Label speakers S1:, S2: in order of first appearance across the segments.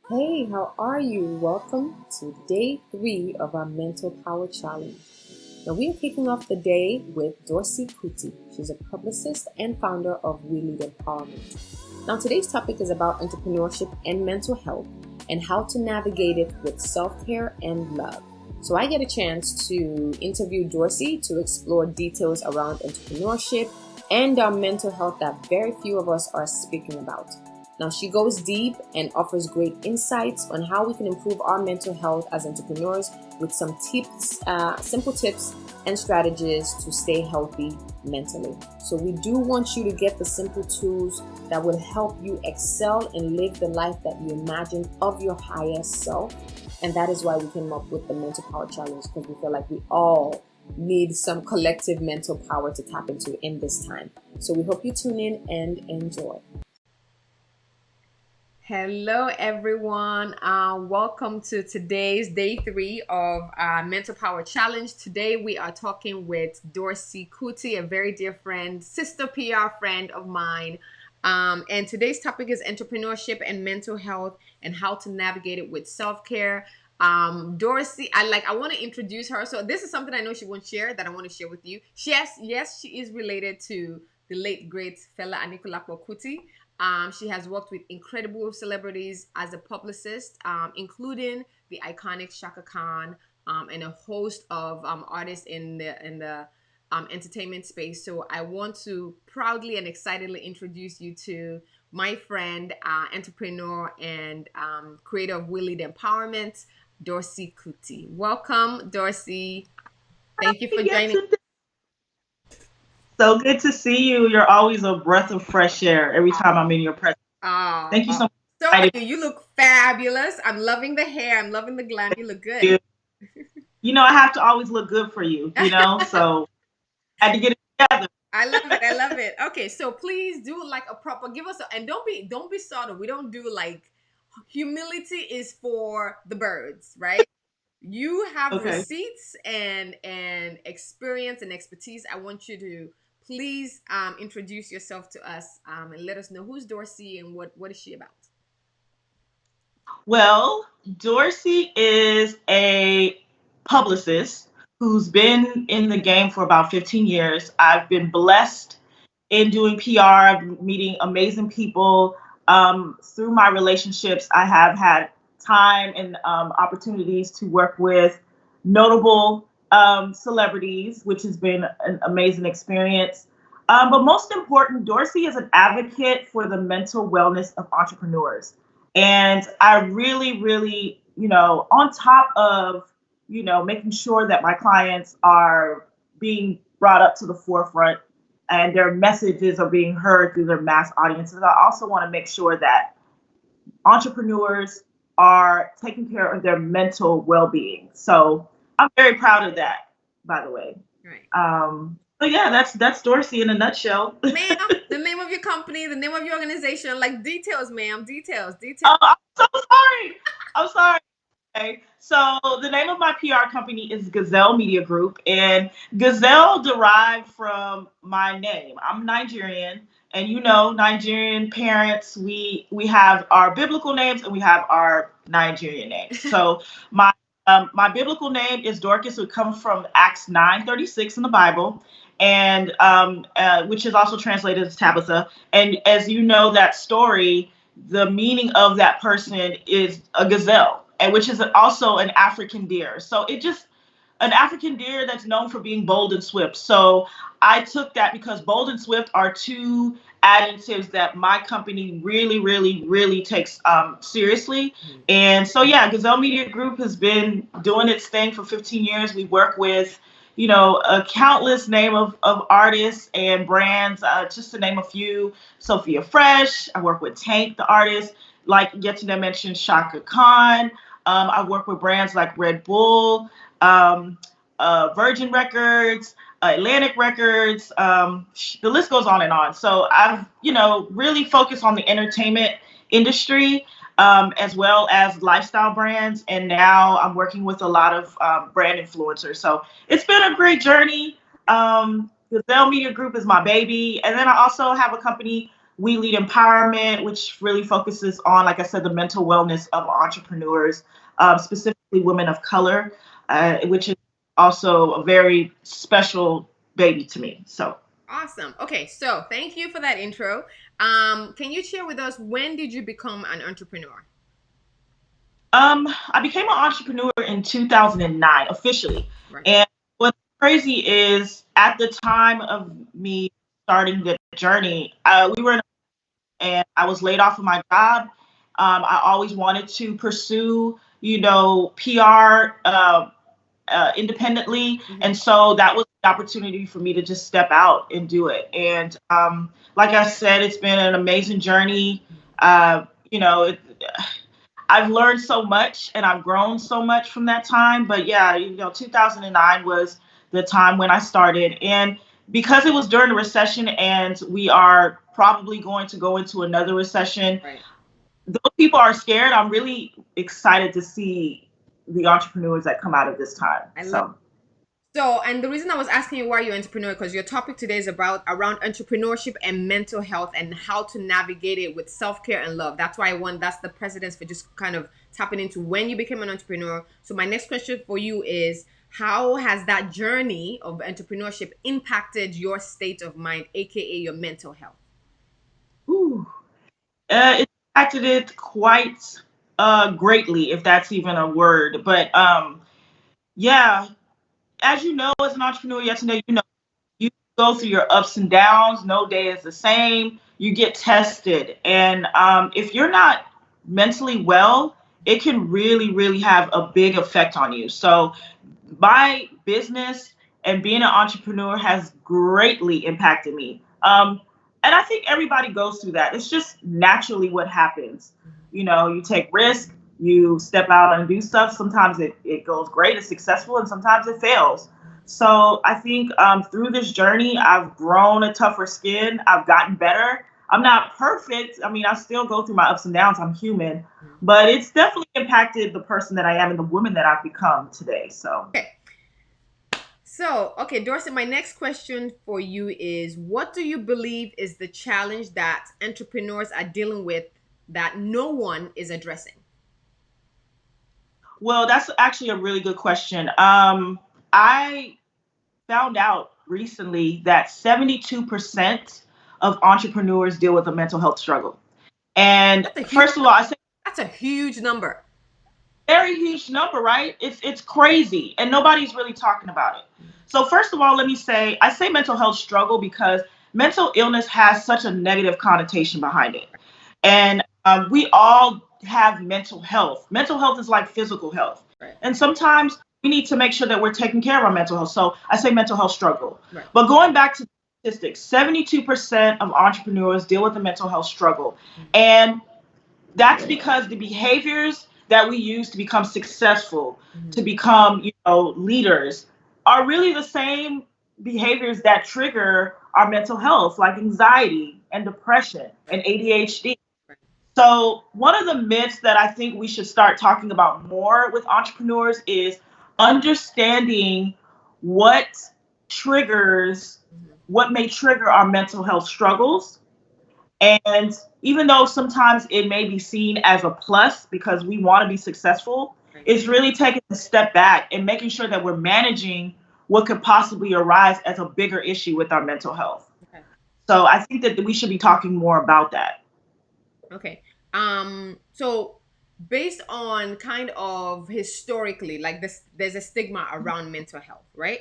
S1: Hey, how are you? Welcome to day 3 of our Mental Power Challenge. Now, we are kicking off the day with Dorcey Kuti. She's a publicist and founder of We Lead Empowerment. Now, today's topic is about entrepreneurship and mental health and how to navigate it with self-care and love. So, I get a chance to interview Dorcey to explore details around entrepreneurship and our mental health that very few of us are speaking about. Now, she goes deep and offers great insights on how we can improve our mental health as entrepreneurs with some tips, simple tips and strategies to stay healthy mentally. So we do want you to get the simple tools that will help you excel and live the life that you imagine of your higher self. And that is why we came up with the Mental Power Challenge, because we feel like we all need some collective mental power to tap into in this time. So we hope you tune in and enjoy. Hello, everyone. Welcome to today's day 3 of Mental Power Challenge. Today, we are talking with Dorcey Kuti, a very dear friend, sister PR friend of mine. And today's topic is entrepreneurship and mental health and how to navigate it with self-care. Dorcey, I want to introduce her. So this is something I know she won't share that I want to share with you. Yes, she is related to the late great fella Anikulapo Kuti. She has worked with incredible celebrities as a publicist, including the iconic Shaka Khan, and a host of artists in the entertainment space. So I want to proudly and excitedly introduce you to my friend, entrepreneur, and creator of We Lead Empowerment, Dorcey Kuti. Welcome, Dorcey. Thank you for
S2: Yes,
S1: joining.
S2: so good to see you. You're always a breath of fresh air every time I'm in your presence. Thank you
S1: Oh,
S2: so
S1: so are
S2: much.
S1: you. You look fabulous. I'm loving the hair. I'm loving the glam. You look good.
S2: I have to always look good for you, so I had to get it together.
S1: I love it. I love it. Okay, so please do like a proper give us and don't be subtle. We don't do like humility is for the birds, right? You have
S2: Okay.
S1: receipts and experience and expertise. I want you to please introduce yourself to us and let us know who's Dorcey and what is she about.
S2: Well, Dorsey is a publicist who's been in the game for about 15 years. I've been blessed in doing PR, meeting amazing people. Through my relationships, I have had time and opportunities to work with notable celebrities, which has been an amazing experience. But most important, Dorsey is an advocate for the mental wellness of entrepreneurs. And I really, really, on top of, making sure that my clients are being brought up to the forefront and their messages are being heard through their mass audiences. I also want to make sure that entrepreneurs are taking care of their mental well-being. So I'm very proud of that, by the way.
S1: Right.
S2: So yeah, that's Dorsey in a nutshell.
S1: Ma'am, the name of your company, the name of your organization, like details, ma'am, details.
S2: Oh, I'm so sorry. I'm sorry. Okay. So the name of my PR company is Gazelle Media Group, and Gazelle derived from my name. I'm Nigerian, and Nigerian parents, we have our biblical names and we have our Nigerian names. So my biblical name is Dorcas, which comes from Acts 9:36 in the Bible, and which is also translated as Tabitha. And as you know that story, the meaning of that person is a gazelle, and which is also an African deer. So it just an African deer that's known for being bold and swift. So I took that because bold and swift are two adjectives that my company really, really, really takes seriously. And so, yeah, Gazelle Media Group has been doing its thing for 15 years. We work with, a countless name of artists and brands, just to name a few. Sophia Fresh. I work with Tank, the artist. Like, yet to mention Shaka Khan. I work with brands like Red Bull, um, Virgin Records, Atlantic Records. The list goes on and on. So I've, really focused on the entertainment industry, as well as lifestyle brands. And now I'm working with a lot of brand influencers. So it's been a great journey. Gazelle Media Group is my baby. And then I also have a company We Lead Empowerment, which really focuses on, like I said, the mental wellness of entrepreneurs, specifically women of color, which is also a very special baby to me. So.
S1: Awesome. Okay, so thank you for that intro. Can you share with us, when did you become an entrepreneur?
S2: I became an entrepreneur in 2009 officially.
S1: Right.
S2: And what's crazy is at the time of me starting the journey, we were in, and I was laid off of my job. I always wanted to pursue, PR independently. And so that was the opportunity for me to just step out and do it. And like I said, it's been an amazing journey. I've learned so much and I've grown so much from that time. But yeah, 2009 was the time when I started. And because it was during the recession and we are probably going to go into another recession,
S1: right,
S2: those people are scared. I'm really excited to see the entrepreneurs that come out of this time.
S1: So, and the reason I was asking you why you're an entrepreneur, because your topic today is around entrepreneurship and mental health and how to navigate it with self-care and love. That's why that's the precedence for just kind of tapping into when you became an entrepreneur. So my next question for you is, how has that journey of entrepreneurship impacted your state of mind, aka your mental health?
S2: It impacted it quite greatly, if that's even a word. But yeah, as you know, as an entrepreneur, you go through your ups and downs. No day is the same. You get tested. And if you're not mentally well, it can really, really have a big effect on you. So my business and being an entrepreneur has greatly impacted me. And I think everybody goes through that. It's just naturally what happens. You take risks, you step out and do stuff. Sometimes it goes great, it's successful, and sometimes it fails. So I think through this journey, I've grown a tougher skin. I've gotten better. I'm not perfect. I mean, I still go through my ups and downs. I'm human, but it's definitely impacted the person that I am and the woman that I've become today. So.
S1: Okay, Dorsey, my next question for you is, what do you believe is the challenge that entrepreneurs are dealing with that no one is addressing?
S2: Well, that's actually a really good question. I found out recently that 72% of entrepreneurs deal with a mental health struggle. And first of all, I say
S1: that's a huge number.
S2: Very huge number, right? It's crazy, and nobody's really talking about it. So first of all, let me say, I say mental health struggle because mental illness has such a negative connotation behind it. And we all have mental health. Mental health is like physical health.
S1: Right.
S2: And sometimes we need to make sure that we're taking care of our mental health. So I say mental health struggle. Right. But going back to the statistics, 72% of entrepreneurs deal with a mental health struggle. And that's because the behaviors that we use to become successful, to become, leaders, are really the same behaviors that trigger our mental health, like anxiety and depression and ADHD. So one of the myths that I think we should start talking about more with entrepreneurs is understanding what may trigger our mental health struggles. And even though sometimes it may be seen as a plus because we want to be successful, it's really taking a step back and making sure that we're managing what could possibly arise as a bigger issue with our mental health. Okay. So I think that we should be talking more about that.
S1: Okay. So based on kind of historically, like this, there's a stigma around mental health, right?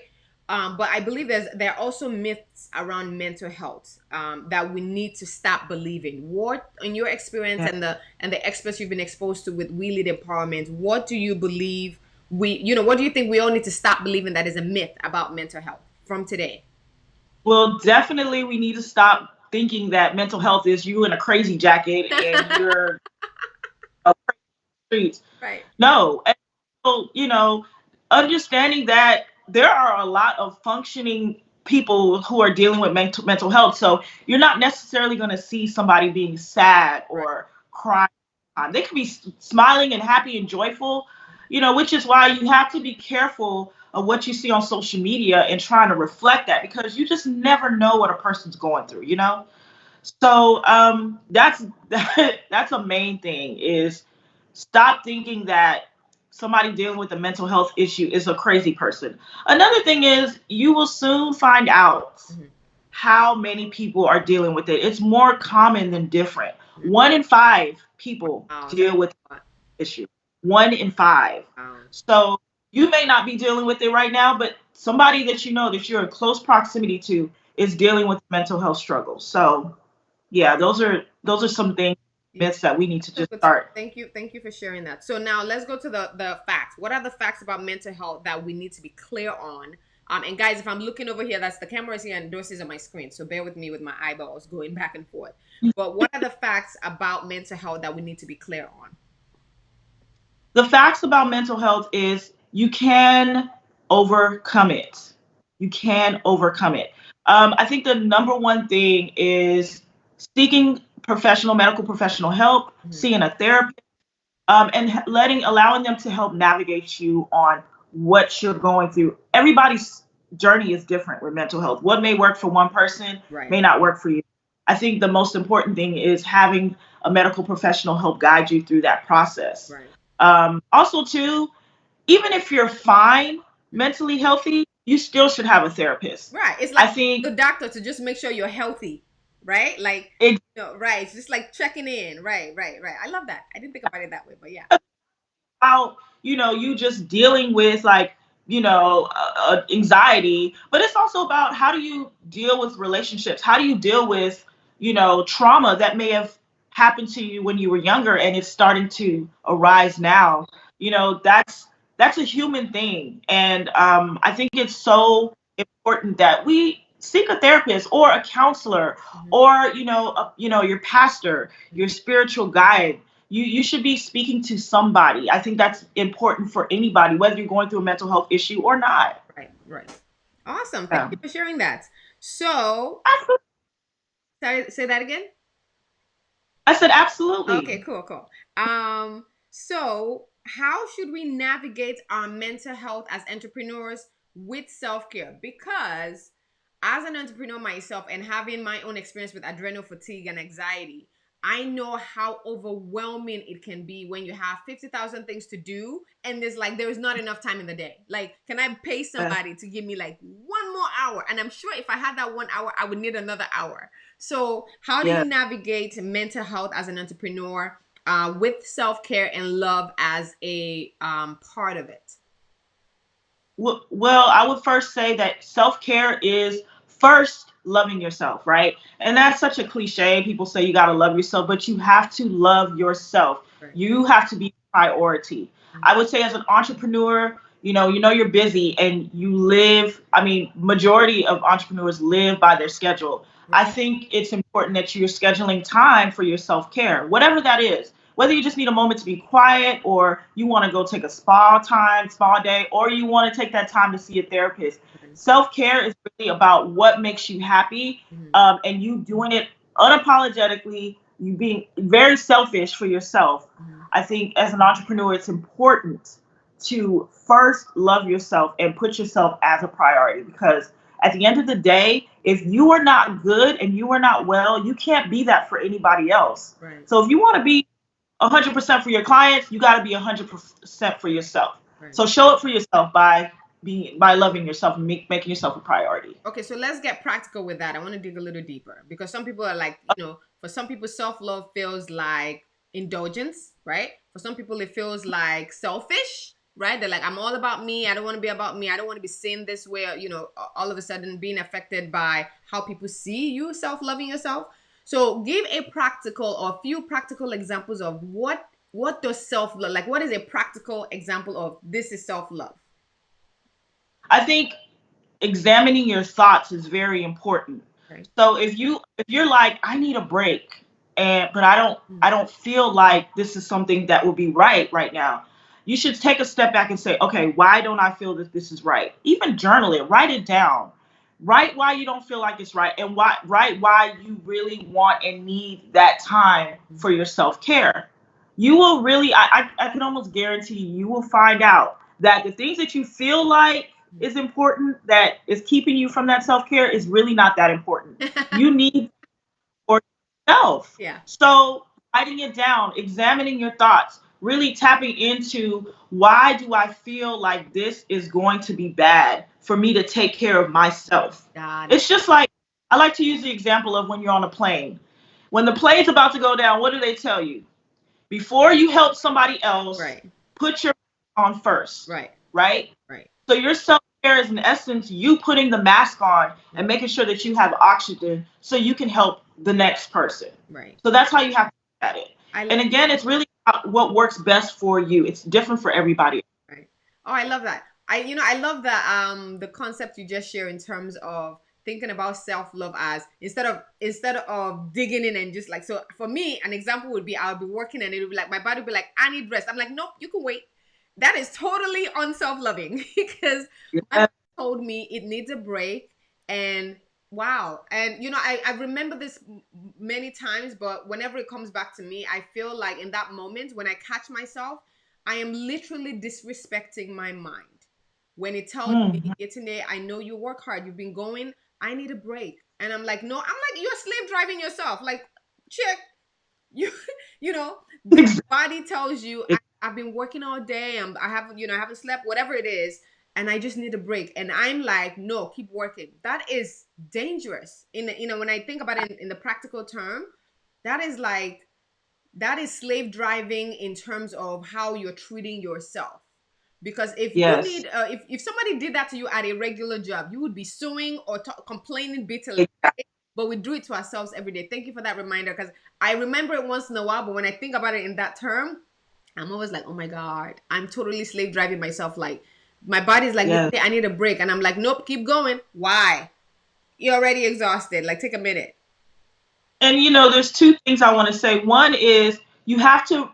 S1: But I believe there are also myths around mental health that we need to stop believing. What, in your experience and the experts you've been exposed to with We Lead Empowerment, what do you believe what do you think we all need to stop believing that is a myth about mental health from today?
S2: Well, definitely we need to stop thinking that mental health is you in a crazy jacket and you're streets.
S1: Right.
S2: No. And so, understanding that there are a lot of functioning people who are dealing with mental health. So you're not necessarily going to see somebody being sad or crying. They could be smiling and happy and joyful, which is why you have to be careful of what you see on social media and trying to reflect that, because you just never know what a person's going through, So that's that's a main thing is stop thinking that somebody dealing with a mental health issue is a crazy person. Another thing is you will soon find out
S1: Mhm.
S2: how many people are dealing with it. It's more common than different.
S1: Mhm.
S2: 1 in 5 people
S1: Wow, that's
S2: deal with
S1: a lot.
S2: the issue. 1 in 5.
S1: Wow.
S2: So you may not be dealing with it right now, but somebody that you know that you're in close proximity to is dealing with mental health struggles. So yeah, those are some things,
S1: Yeah.
S2: myths that we need to
S1: So
S2: just
S1: good.
S2: start.
S1: Thank you for sharing that. So now let's go to the facts. What are the facts about mental health that we need to be clear on? And guys, if I'm looking over here, that's the camera is here and Dorsey's on my screen. So bear with me with my eyeballs going back and forth. But what are the facts about mental health that we need to be clear on?
S2: The facts about mental health is you can overcome it. You can overcome it. I think the number one thing is seeking medical professional help,
S1: Mhm.
S2: seeing a therapist, and allowing them to help navigate you on what you're going through. Everybody's journey is different with mental health. What may work for one person
S1: Right.
S2: may not work for you. I think the most important thing is having a medical professional help guide you through that process.
S1: Right.
S2: Also, too, even if you're fine
S1: Mhm.
S2: mentally healthy, you still should have a therapist.
S1: Right. It's
S2: I
S1: like
S2: think
S1: the doctor to just make sure you're healthy, right? Like,
S2: it
S1: right. It's just like checking in. Right, right, right. I love that. I didn't think about it that way, but yeah.
S2: about you just dealing with like anxiety, but it's also about how do you deal with relationships, how do you deal with trauma that may have happened to you when you were younger and it's starting to arise now. That's a human thing, and I think it's so important that we seek a therapist or a counselor
S1: Mhm.
S2: or your pastor, your
S1: Mhm.
S2: spiritual guide. You should be speaking to somebody. I think that's important for anybody, whether you're going through a mental health issue or not.
S1: Right, right. Awesome. Thank
S2: Yeah.
S1: you for sharing that. So,
S2: Absolutely.
S1: say that again.
S2: I said absolutely.
S1: Okay, cool, cool. So how should we navigate our mental health as entrepreneurs with self-care? Because as an entrepreneur myself and having my own experience with adrenal fatigue and anxiety, I know how overwhelming it can be when you have 50,000 things to do and there's not enough time in the day. Like, can I pay
S2: Yeah.
S1: somebody to give me like 1 more hour? And I'm sure if I had that 1 hour, I would need another hour. So, how do
S2: Yeah.
S1: you navigate mental health as an entrepreneur with self care and love as a part of it?
S2: Well, I would first say that self care is first loving yourself, right? And that's such a cliche. People say you got to love yourself, but you have to love yourself.
S1: Right.
S2: You have to be priority. I would say as an entrepreneur, you're busy and you live. I mean, majority of entrepreneurs live by their schedule. I think it's important that you're scheduling time for your self care, whatever that is. Whether you just need a moment to be quiet, or you want to go take a spa day, or you want to take that time to see a therapist.
S1: Right.
S2: Self care is really about what makes you happy,
S1: Mhm.
S2: and you doing it unapologetically, you being very selfish for yourself.
S1: Mhm.
S2: I think as an entrepreneur, it's important to first love yourself and put yourself as a priority, because at the end of the day, if you are not good and you are not well, you can't be that for anybody else.
S1: Right.
S2: So if you want to be 100% for your clients, you got to be 100% for yourself.
S1: Right.
S2: So show it for yourself by loving yourself and making yourself a priority.
S1: Okay, so let's get practical with that. I want to dig a little deeper because some people are like, for some people, self love feels like indulgence, right? For some people, it feels like selfish, right? They're like, I'm all about me. I don't want to be about me. I don't want to be seen this way, all of a sudden being affected by how people see you self loving yourself. So give a practical or a few practical examples of what does self love like? What is a practical example of this is self love?
S2: I think examining your thoughts is very important.
S1: Right.
S2: So if you're like, I need a break, but
S1: Mm.
S2: I don't feel like this is something that will be right now. You should take a step back and say, okay, why don't I feel that this is right? Even journal it, write it down. Write why you don't feel like it's right, and why you really want and need that time for your self-care. You will really, I can almost guarantee you will find out that the things that you feel like is important, that is keeping you from that self-care, is really not that important. You need, or yourself.
S1: Yeah.
S2: So writing it down, examining your thoughts, really tapping into why do I feel like this is going to be bad for me to take care of myself.
S1: Got it.
S2: It's just like I like to use the example of when you're on a plane. When the plane's about to go down, what do they tell you? Before you help somebody else,
S1: Right.
S2: put your on first,
S1: Right.
S2: right?
S1: Right.
S2: So your self-care is in essence you putting the mask on and making sure that you have oxygen so you can help the next person.
S1: Right.
S2: So that's how you have to look at it.
S1: I
S2: And again, it's really about what works best for you. It's different for everybody.
S1: Right. Oh, I love that. I love the concept you just share in terms of thinking about self-love as instead of digging in and just like, so for me, an example would be I'll be working and it'll be like my body will be like, I need rest. I'm like, nope, you can wait. That is totally unself-loving because my
S2: Yeah.
S1: body told me it needs a break. And wow. And I remember this many times, but whenever it comes back to me, I feel like in that moment when I catch myself, I am literally disrespecting my mind when it tells me,
S2: Mhm.
S1: Yetunde, I know you work hard, you've been going, I need a break. And I'm like, no, I'm like, you're slave driving yourself. Like, check, you, the body tells you, I've been working all day, I haven't slept, whatever it is, and I just need a break. And I'm like, no, keep working. That is dangerous. When I think about it in the practical term, that is like, that is slave driving in terms of how you're treating yourself. Because if you
S2: Yes.
S1: need, if somebody did that to you at a regular job, you would be suing or complaining bitterly.
S2: Exactly.
S1: But we do it to ourselves every day. Thank you for that reminder, because I remember it once in a while, but when I think about it in that term, I'm always like, oh my God, I'm totally slave driving myself. Like my body's like,
S2: Yes.
S1: I need a break. And I'm like, nope, keep going. Why? You're already exhausted. Like, take a minute.
S2: And there's two things I want to say. One is you have to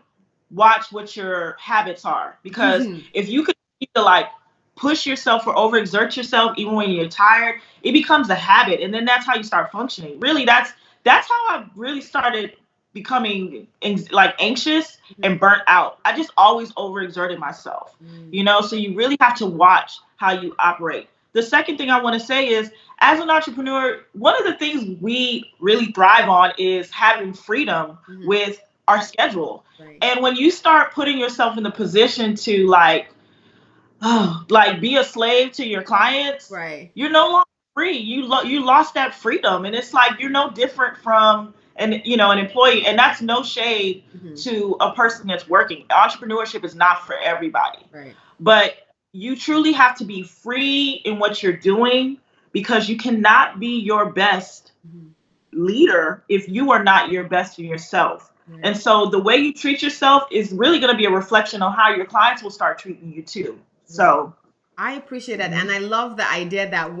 S2: watch what your habits are, because if you continue to like push yourself or overexert yourself even when you're tired, it becomes a habit, and then that's how you start functioning. Really, that's how I really started becoming like anxious and burnt out. I just always overexerted myself, so you really have to watch how you operate. The second thing I want to say is, as an entrepreneur, one of the things we really thrive on is having freedom with our schedule.
S1: Right.
S2: And when you start putting yourself in the position to like be a slave to your clients,
S1: Right.
S2: you're no longer free. You lost that freedom, and it's like you're no different from an employee. And that's no shade to a person that's working. Entrepreneurship is not for everybody,
S1: Right.
S2: but you truly have to be free in what you're doing, because you cannot be your best leader if you are not your best for yourself.
S1: Right.
S2: And so the way you treat yourself is really going to be a reflection on how your clients will start treating you too. So
S1: I appreciate that. And I love the idea that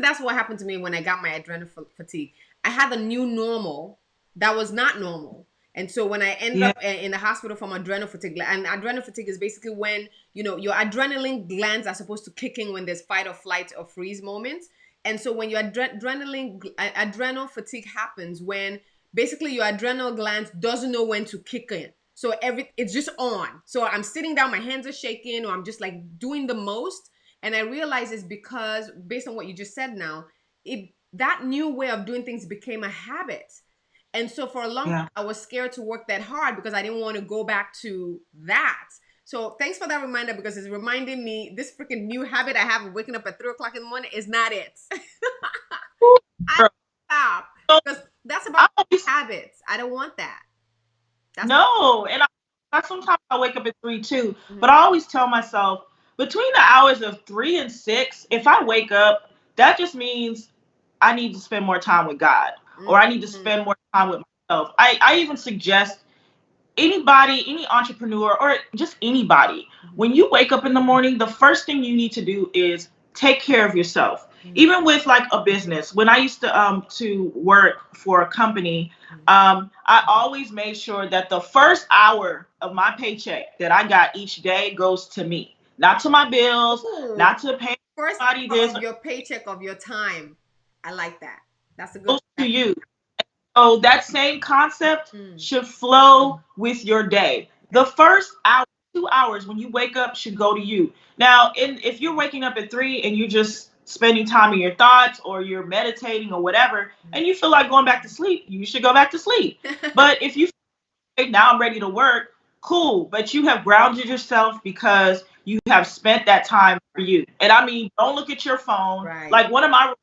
S1: that's what happened to me when I got my adrenal fatigue. I had a new normal that was not normal. And so when I ended up in the hospital from adrenal fatigue, and adrenal fatigue is basically when, your adrenaline glands are supposed to kick in when there's fight or flight or freeze moments. And so when your adrenal fatigue happens, when basically your adrenal glands doesn't know when to kick in. So it's just on. So I'm sitting down, my hands are shaking, or I'm just like doing the most. And I realize it's because, based on what you just said now, that new way of doing things became a habit. And so for a long time, I was scared to work that hard because I didn't want to go back to that. So thanks for that reminder, because it's reminding me this freaking new habit I have of waking up at 3 o'clock in the morning is not it. I stop, because that's about habits. I don't want that.
S2: No, and I sometimes I wake up at 3 too, but I always tell myself between the hours of 3 and 6, if I wake up, that just means I need to spend more time with God, or I need to spend more time with myself. I even suggest anybody, any entrepreneur, or just anybody, when you wake up in the morning, the first thing you need to do is take care of yourself. Even with like a business, when I used to work for a company, I always made sure that the first hour of my paycheck that I got each day goes to me, not to my bills, not to pay
S1: first
S2: anybody this.
S1: Of your paycheck, of your time. I like that. That's a good.
S2: Goes to you. So that same concept should flow with your day. The first hour, 2 hours when you wake up should go to you. Now, if you're waking up at 3 and you just spending time in your thoughts, or you're meditating or whatever, and you feel like going back to sleep, you should go back to sleep. But if you feel like, now I'm ready to work, cool, but you have grounded yourself because you have spent that time for you. And I mean, don't look at your phone.
S1: Right.
S2: Like one of my,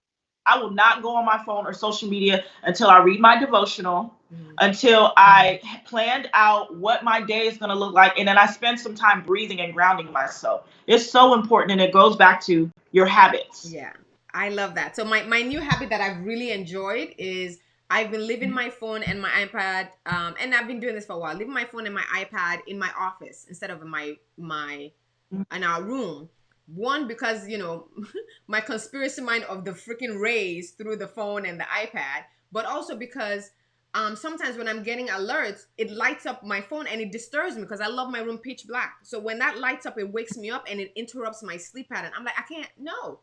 S2: I will not go on my phone or social media until I read my devotional, until I planned out what my day is going to look like, and then I spend some time breathing and grounding myself. It's so important, and it goes back to your habits.
S1: Yeah, I love that. So my new habit that I've really enjoyed is I've been leaving my phone and my iPad, and I've been doing this for a while, leaving my phone and my iPad in my office instead of in my in our room. One, because my conspiracy mind of the freaking rays through the phone and the iPad, but also because sometimes when I'm getting alerts, it lights up my phone and it disturbs me because I love my room pitch black. So when that lights up, it wakes me up and it interrupts my sleep pattern. I'm like, I can't, no.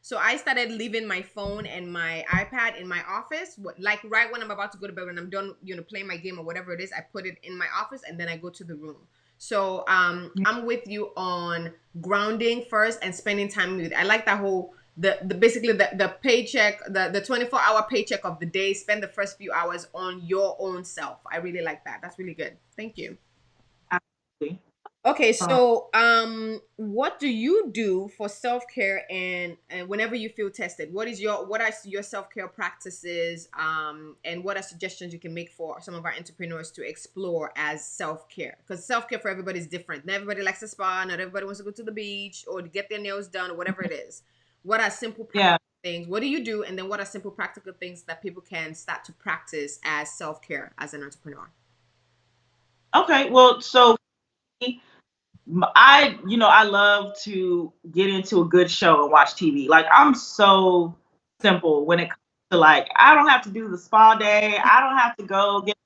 S1: So I started leaving my phone and my iPad in my office. Like right when I'm about to go to bed, when I'm done, playing my game or whatever it is, I put it in my office and then I go to the room. So I'm with you on grounding first and spending time with it. I like that whole basically the paycheck, the 24-hour paycheck of the day. Spend the first few hours on your own self. I really like that. That's really good. Thank you.
S2: Absolutely.
S1: Okay, so what do you do for self-care and whenever you feel tested? What are your self-care practices, and what are suggestions you can make for some of our entrepreneurs to explore as self-care? Because self-care for everybody is different. Not everybody likes a spa, not everybody wants to go to the beach or to get their nails done or whatever it is. What are simple practical things? What do you do? And then what are simple practical things that people can start to practice as self-care as an entrepreneur?
S2: Okay, well, so I love to get into a good show and watch TV. Like I'm so simple when it comes to, like, I don't have to do the spa day. I don't have to go get,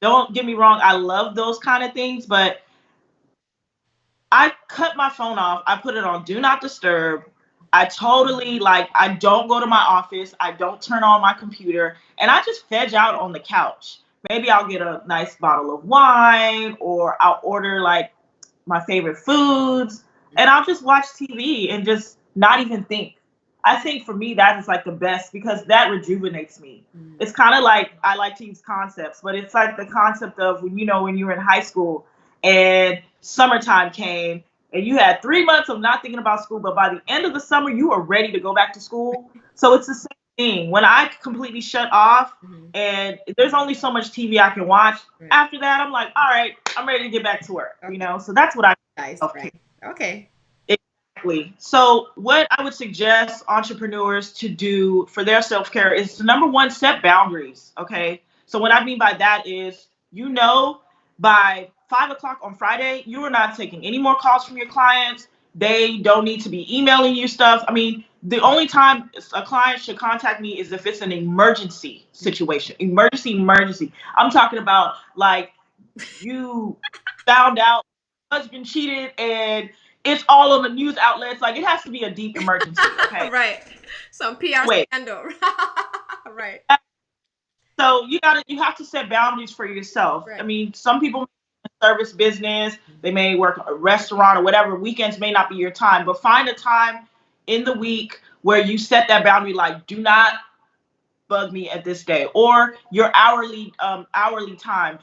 S2: don't get me wrong, I love those kind of things, but I cut my phone off. I put it on do not disturb. I totally, like, I don't go to my office. I don't turn on my computer, and I just veg out on the couch. Maybe I'll get a nice bottle of wine, or I'll order like my favorite foods, and I'll just watch TV and just not even think. I think for me that is like the best because that rejuvenates me. It's kind of like, I like to use concepts, but it's like the concept of when you were in high school and summertime came and you had 3 months of not thinking about school, but by the end of the summer you were ready to go back to school. So it's the same thing. When I completely shut off and there's only so much TV I can watch, after that I'm like, all right, I'm ready to get back to work. So that's what I
S1: Nice, right. Okay.
S2: Exactly. So what I would suggest entrepreneurs to do for their self-care is to, number one, set boundaries. Okay. So what I mean by that is, by 5 o'clock on Friday, you are not taking any more calls from your clients. They don't need to be emailing you stuff. I mean, the only time a client should contact me is if it's an emergency situation. Emergency. I'm talking about, like, you found out husband cheated and it's all on the news outlets. Like, it has to be a deep emergency. Okay.
S1: Right. Some PR scandal. Right.
S2: So you have to set boundaries for yourself.
S1: Right.
S2: I mean, some people service business, they may work at a restaurant or whatever. Weekends may not be your time, but find a time in the week where you set that boundary, like, do not bug me at this day, or your hourly time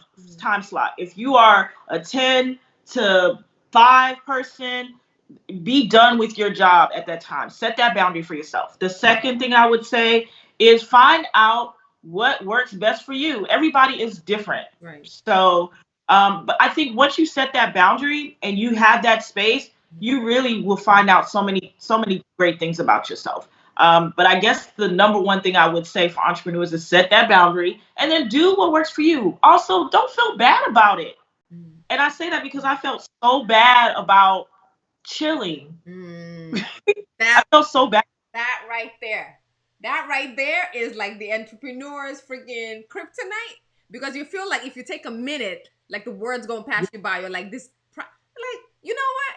S2: slot. If you are a 10 to 5 person, be done with your job at that time. Set that boundary for yourself. The second thing I would say is find out what works best for you. Everybody is different.
S1: Right.
S2: So, but I think once you set that boundary and you have that space, you really will find out so many great things about yourself. But I guess the number one thing I would say for entrepreneurs is set that boundary and then do what works for you. Also, don't feel bad about it. And I say that because I felt so bad about chilling. I felt so bad.
S1: That right there is like the entrepreneur's freaking kryptonite, because you feel like if you take a minute, like the words going past you by, you're like this, like, you know what?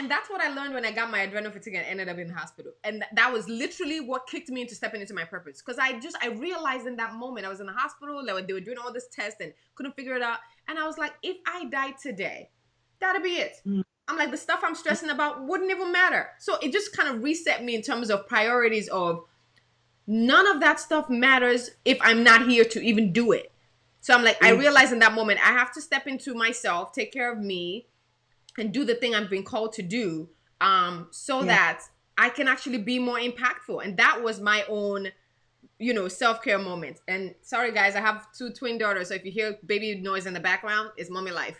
S1: That's what I learned when I got my adrenal fatigue and ended up in the hospital. And that was literally what kicked me into stepping into my purpose. Because I realized in that moment, I was in the hospital, they were doing all this tests and couldn't figure it out. And I was like, if I die today,
S3: That'll be it.
S2: Mm.
S3: I'm like, the stuff I'm stressing about wouldn't even matter. So it just kind of reset me in terms of priorities of none of that stuff matters if I'm not here to even do it. So I'm like, I realized in that moment, I have to step into myself, take care of me, and do the thing I've been called to do, so that I can actually be more impactful. And that was my own, self-care moment. And sorry guys, I have 2 twin daughters, so if you hear baby noise in the background, it's mommy life.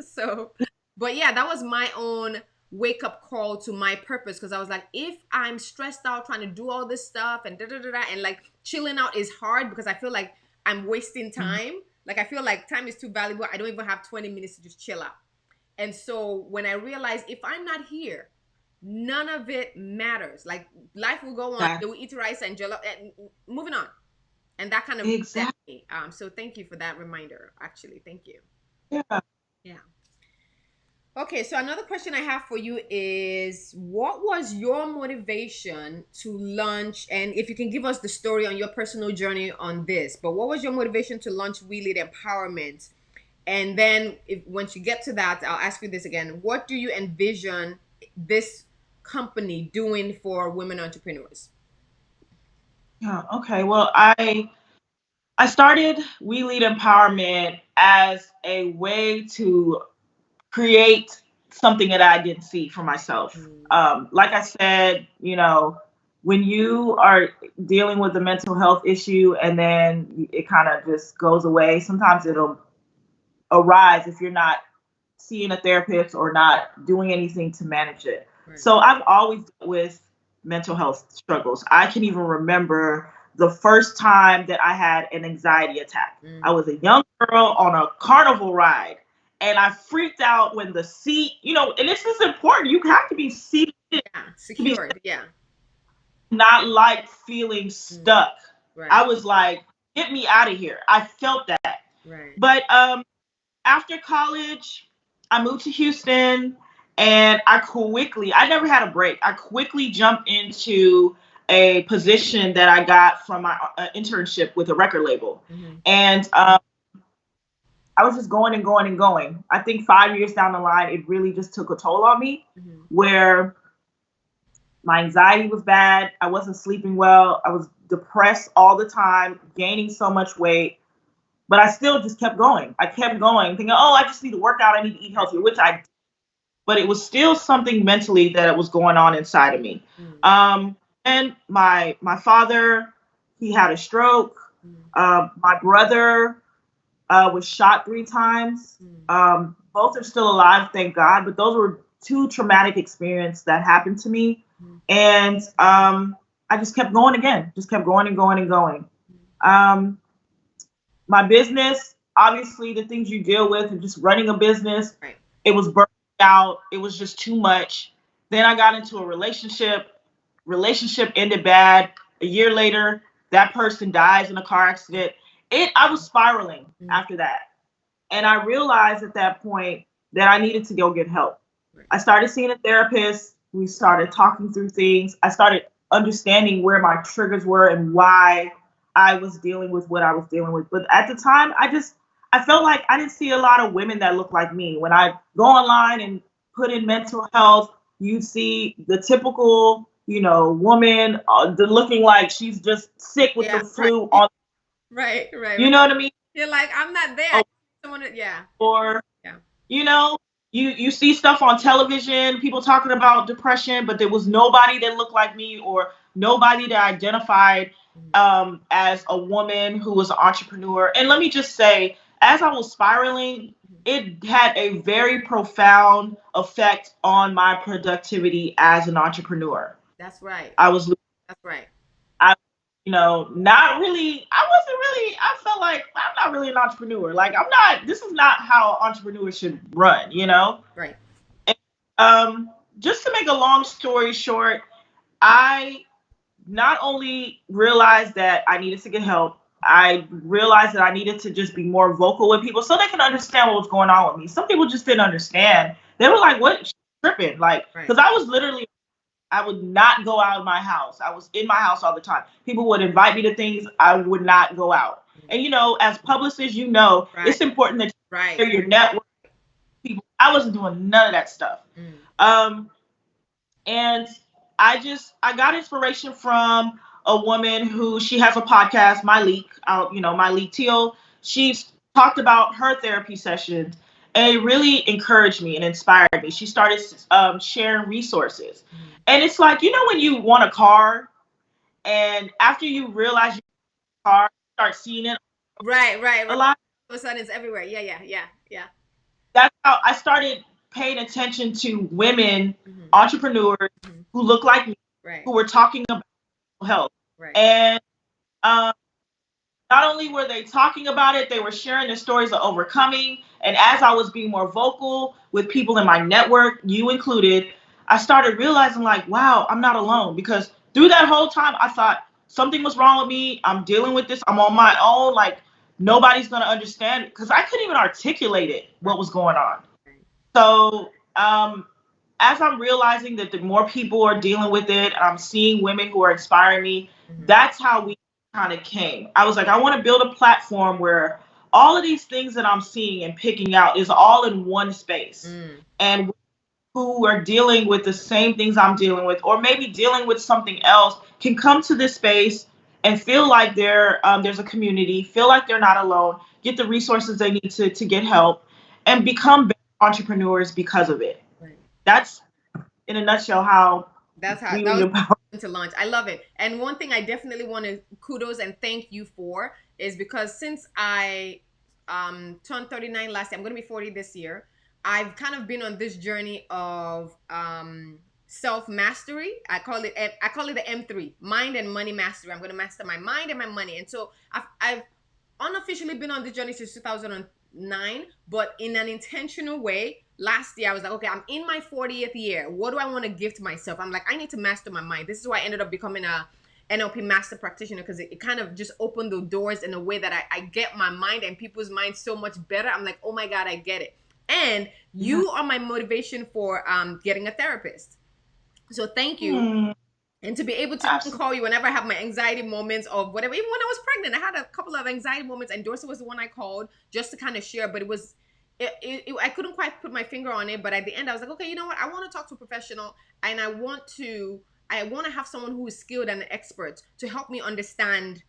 S3: So, but yeah, that was my own wake up call to my purpose, because I was like, if I'm stressed out trying to do all this stuff and and like chilling out is hard because I feel like I'm wasting time. Like I feel like time is too valuable. I don't even have 20 minutes to just chill out. And so when I realized if I'm not here, none of it matters. Like life will go on. They will eat rice and jollof and moving on. And that kind of reset me. So thank you for that reminder. Actually, thank you. Yeah. Okay, so another question I have for you is, what was your motivation to launch, and if you can give us the story on your personal journey on this, but what was your motivation to launch We Lead Empowerment? And then once you get to that, I'll ask you this again. What do you envision this company doing for women entrepreneurs?
S2: Yeah, okay. Well, I started We Lead Empowerment as a way to create something that I didn't see for myself. Like I said, when you are dealing with a mental health issue and then it kind of just goes away, sometimes it'll arise if you're not seeing a therapist or not doing anything to manage it. Right. So I've always dealt with mental health struggles. I can even remember the first time that I had an anxiety attack. I was a young girl on a carnival ride. And I freaked out when the seat, and this is important. You have to be seated.
S3: Yeah, secured. Yeah.
S2: Not like feeling stuck. Right. I was like, get me out of here. I felt that. Right. But after college, I moved to Houston and I never had a break. I quickly jumped into a position that I got from my internship with a record label. And I was just going and going and going. I think 5 years down the line, it really just took a toll on me, where my anxiety was bad. I wasn't sleeping well. I was depressed all the time, gaining so much weight, but I still just kept going. I kept going, thinking, oh, I just need to work out. I need to eat healthier, which I did. But it was still something mentally that was going on inside of me. And my father, he had a stroke. My brother was shot 3 times. Both are still alive, thank God. But those were 2 traumatic experiences that happened to me. And I just kept going again. Just kept going and going and going. My business, obviously, the things you deal with and just running a business, it was burning out. It was just too much. Then I got into a relationship. Relationship ended bad. A year later, that person dies in a car accident. I was spiraling after that. And I realized at that point that I needed to go get help. I started seeing a therapist. We started talking through things. I started understanding where my triggers were and why I was dealing with what I was dealing with. But at the time, I felt like I didn't see a lot of women that look like me. When I go online and put in mental health, you see the typical, woman looking like she's just sick with the flu on.
S3: Right.
S2: You know what I mean?
S3: You're like, I'm not there.
S2: Or, you see stuff on television, people talking about depression, but there was nobody that looked like me or nobody that identified as a woman who was an entrepreneur. And let me just say, as I was spiraling, it had a very profound effect on my productivity as an entrepreneur.
S3: That's right.
S2: That's right. I felt like I'm not really an entrepreneur. Like this is not how entrepreneurs should run,
S3: Right.
S2: And, just to make a long story short, I not only realized that I needed to get help, I realized that I needed to just be more vocal with people so they can understand what was going on with me. Some people just didn't understand. They were like, what? She's tripping. Like, because I would not go out of my house. I was in my house all the time. People would invite me to things. I would not go out. And, as publicists, it's important that you share your network, people I wasn't doing none of that stuff. And I got inspiration from a woman who, she has a podcast, My Leak Teal. She's talked about her therapy sessions, and it really encouraged me and inspired me. She started sharing resources. And it's like, when you want a car, and after you realize you want a car, you start seeing it
S3: Right.
S2: a lot.
S3: All of a sudden, it's everywhere. Yeah.
S2: That's how I started paying attention to women entrepreneurs who look like me,
S3: Right.
S2: who were talking about health.
S3: Right.
S2: And not only were they talking about it, they were sharing their stories of overcoming. And as I was being more vocal with people in my network, you included, I started realizing, like, wow, I'm not alone. Because through that whole time, I thought something was wrong with me. I'm dealing with this. I'm on my own. Like, nobody's going to understand it. Because I couldn't even articulate it, what was going on. So as I'm realizing that the more people are dealing with it, and I'm seeing women who are inspiring me, that's how we kind of came. I was like, I want to build a platform where all of these things that I'm seeing and picking out is all in one space. And who are dealing with the same things I'm dealing with, or maybe dealing with something else, can come to this space and feel like there's a community, feel like they're not alone, get the resources they need to get help, and become better entrepreneurs because of it.
S3: Right.
S2: That's, in a nutshell, how
S3: that
S2: we
S3: was
S2: empower.
S3: to launch. I love it. And one thing I definitely want to kudos and thank you for is because since I turned 39 last year, I'm going to be 40 this year. I've kind of been on this journey of self mastery. I call it the M3, mind and money mastery. I'm going to master my mind and my money. And so I've unofficially been on this journey since 2009, but in an intentional way. Last year, I was like, okay, I'm in my 40th year. What do I want to give to myself? I'm like, I need to master my mind. This is why I ended up becoming a NLP master practitioner, because it kind of just opened the doors in a way that I get my mind and people's minds so much better. I'm like, oh my God, I get it. And you are my motivation for getting a therapist. So thank you. And to be able to call you whenever I have my anxiety moments of whatever. Even when I was pregnant, I had a couple of anxiety moments, and Dorsey was the one I called just to kind of share, but it was... I couldn't quite put my finger on it, but at the end I was like, okay, you know what? I want to talk to a professional, and I want to have someone who is skilled and an expert to help me understand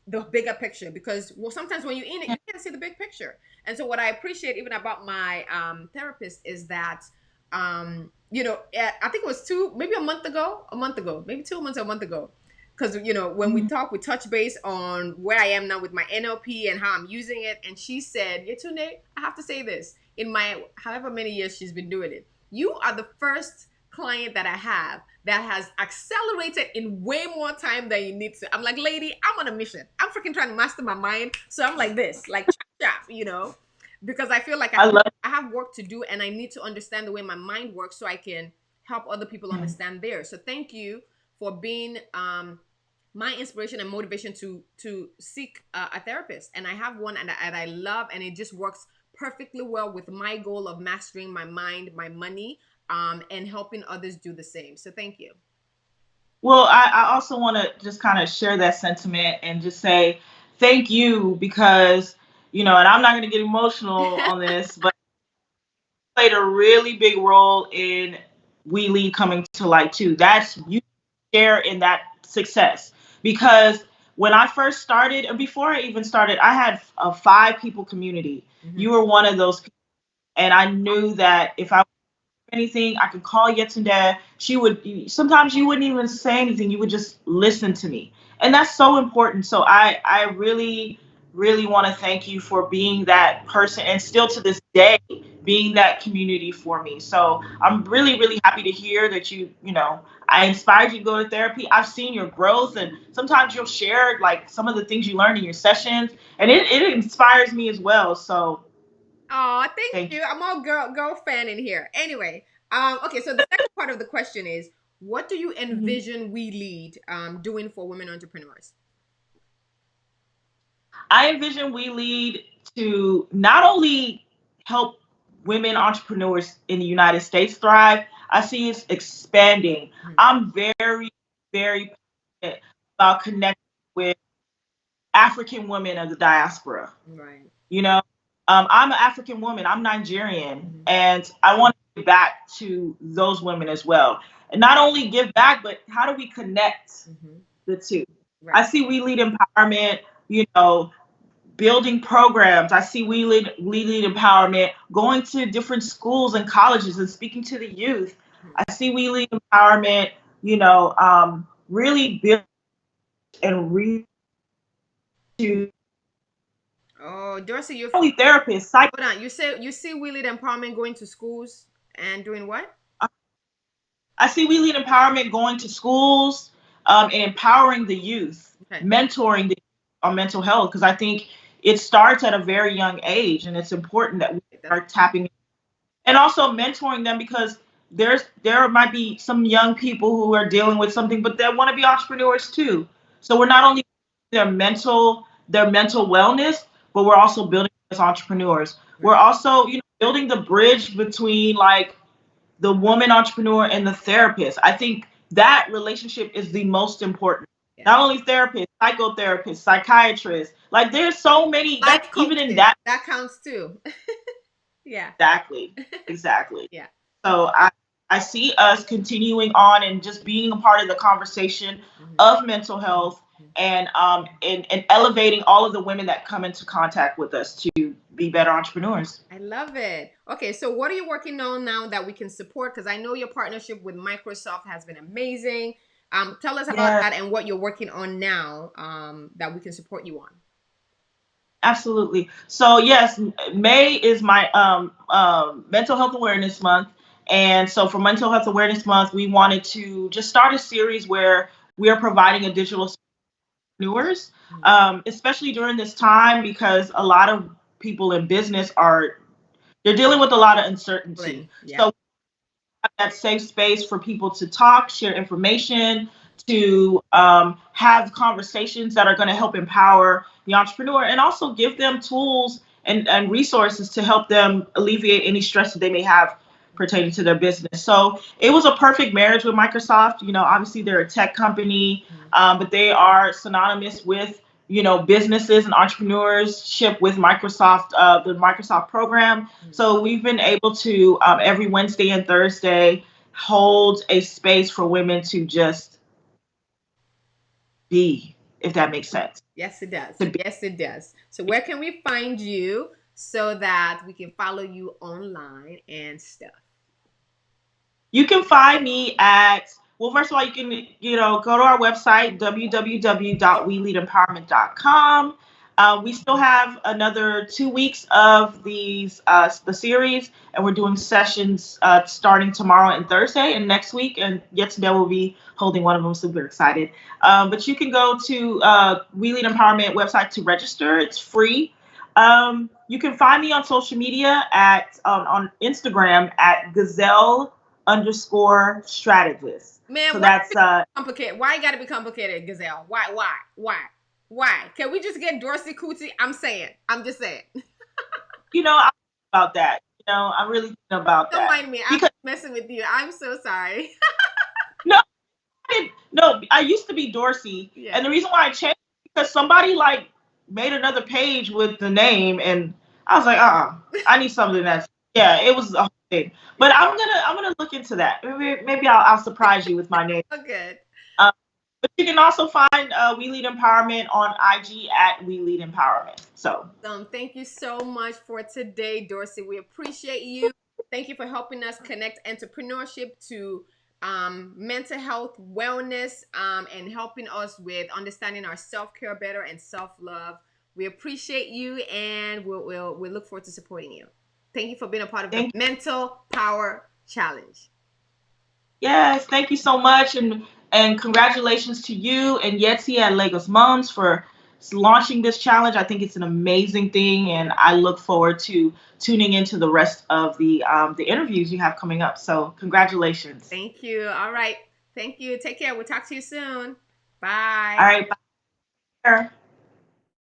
S3: the bigger picture, because sometimes when you're in it, you can't see the big picture. And so what I appreciate even about my therapist is that, I think it was maybe a month ago, maybe 2 months or a month ago. Because, when we talk, we touch base on where I am now with my NLP and how I'm using it. And she said, Yetunde, I have to say this. In my however many years she's been doing it, you are the first client that I have that has accelerated in way more time than you need to. I'm like, lady, I'm on a mission. I'm freaking trying to master my mind. So I'm like this, like, chop, because I feel like I have work to do, and I need to understand the way my mind works so I can help other people understand theirs. So thank you for being my inspiration and motivation to seek a therapist. And I have one and I love, and it just works perfectly well with my goal of mastering my mind, my money, and helping others do the same. So thank you.
S2: Well, I also want to just kind of share that sentiment and just say thank you, because, and I'm not going to get emotional on this, but played a really big role in We Lead coming to light too. That's you share in that success, because when I first started, and before I even started, I had a 5 people community. You were one of those people, and I knew that if I anything, I could call Yetunde. Sometimes you wouldn't even say anything. You would just listen to me. And that's so important. So I really, really want to thank you for being that person, and still to this day, being that community for me. So I'm really, really happy to hear that I inspired you to go to therapy. I've seen your growth, and sometimes you'll share like some of the things you learned in your sessions, and it inspires me as well. So
S3: oh, thank you. I'm all girl fan in here. Anyway, okay, so the second part of the question is, what do you envision We Lead doing for women entrepreneurs?
S2: I envision We Lead to not only help women entrepreneurs in the United States thrive, I see it's expanding. I'm very, very passionate about connecting with African women of the diaspora.
S3: Right.
S2: I'm an African woman. I'm Nigerian, and I want to give back to those women as well. And not only give back, but how do we connect the two?
S3: Right.
S2: I see We Lead Empowerment, building programs. I see We Lead Empowerment going to different schools and colleges and speaking to the youth. I see We Lead Empowerment, really build and reach to
S3: Dorsey, you're
S2: only therapists.
S3: hold on. You see We Lead Empowerment going to schools and doing what?
S2: I see We Lead Empowerment going to schools and empowering the youth, mentoring the on mental health, because I think it starts at a very young age, and it's important that we start tapping and also mentoring them, because there might be some young people who are dealing with something, but they want to be entrepreneurs too. So we're not only their mental wellness, but we're also building as entrepreneurs. We're also building the bridge between like the woman entrepreneur and the therapist. I think that relationship is the most important. Not only therapists, psychotherapists, psychiatrists. Like there's so many that even in that
S3: counts too. Yeah.
S2: Exactly.
S3: Yeah.
S2: So I see us continuing on and just being a part of the conversation of mental health and elevating all of the women that come into contact with us to be better entrepreneurs.
S3: I love it. Okay, so what are you working on now that we can support? Because I know your partnership with Microsoft has been amazing. Tell us about that and what you're working on now that we can support you on.
S2: Absolutely. So yes, May is my mental health awareness month. And so for Mental Health Awareness Month, we wanted to just start a series where we are providing a digital entrepreneurs, especially during this time, because a lot of people in business they're dealing with a lot of uncertainty. Yeah. So that safe space for people to talk, share information, to have conversations that are going to help empower the entrepreneur and also give them tools and resources to help them alleviate any stress that they may have pertaining to their business. So it was a perfect marriage with Microsoft. Obviously they're a tech company, but they are synonymous with, businesses and entrepreneurship with Microsoft, the Microsoft program. So we've been able to every Wednesday and Thursday hold a space for women to just be, if that makes sense.
S3: Yes, it does. Yes, it does. So where can we find you so that we can follow you online and stuff?
S2: You can find me at, well, first of all, you can, go to our website, www.weleadempowerment.com. We still have another 2 weeks of the series, and we're doing sessions starting tomorrow and Thursday and next week. And yesterday we'll be holding one of them. Super excited. But you can go to We Lead Empowerment website to register. It's free. You can find me on social media on Instagram at Gazelle_strategist.
S3: Man,
S2: so that's
S3: complicated. Why you gotta be complicated, Gazelle? Why? Can we just get Dorcey Kuti? I'm just saying.
S2: I'm about that. I'm really thinking about that.
S3: Don't mind me. I'm messing with you. I'm so sorry.
S2: No, I used to be Dorsey, and the reason why I changed is because somebody made another page with the name, and I was like, I need something that's it was a whole thing. But I'm gonna look into that. Maybe I'll surprise you with my name.
S3: Oh, good.
S2: But you can also find We Lead Empowerment on IG at We Lead Empowerment. So
S3: thank you so much for today, Dorsey. We appreciate you. Thank you for helping us connect entrepreneurship to mental health, wellness, and helping us with understanding our self-care better and self-love. We appreciate you, and we'll look forward to supporting you. Thank you for being a part of the Mental Power Challenge.
S2: Yes, thank you so much, and congratulations to you and Yetzi at Lagos Moms for launching this challenge. I think it's an amazing thing, and I look forward to tuning into the rest of the interviews you have coming up. So congratulations.
S3: Thank you. All right. Thank you. Take care. We'll talk to you soon. Bye.
S2: All right. Bye.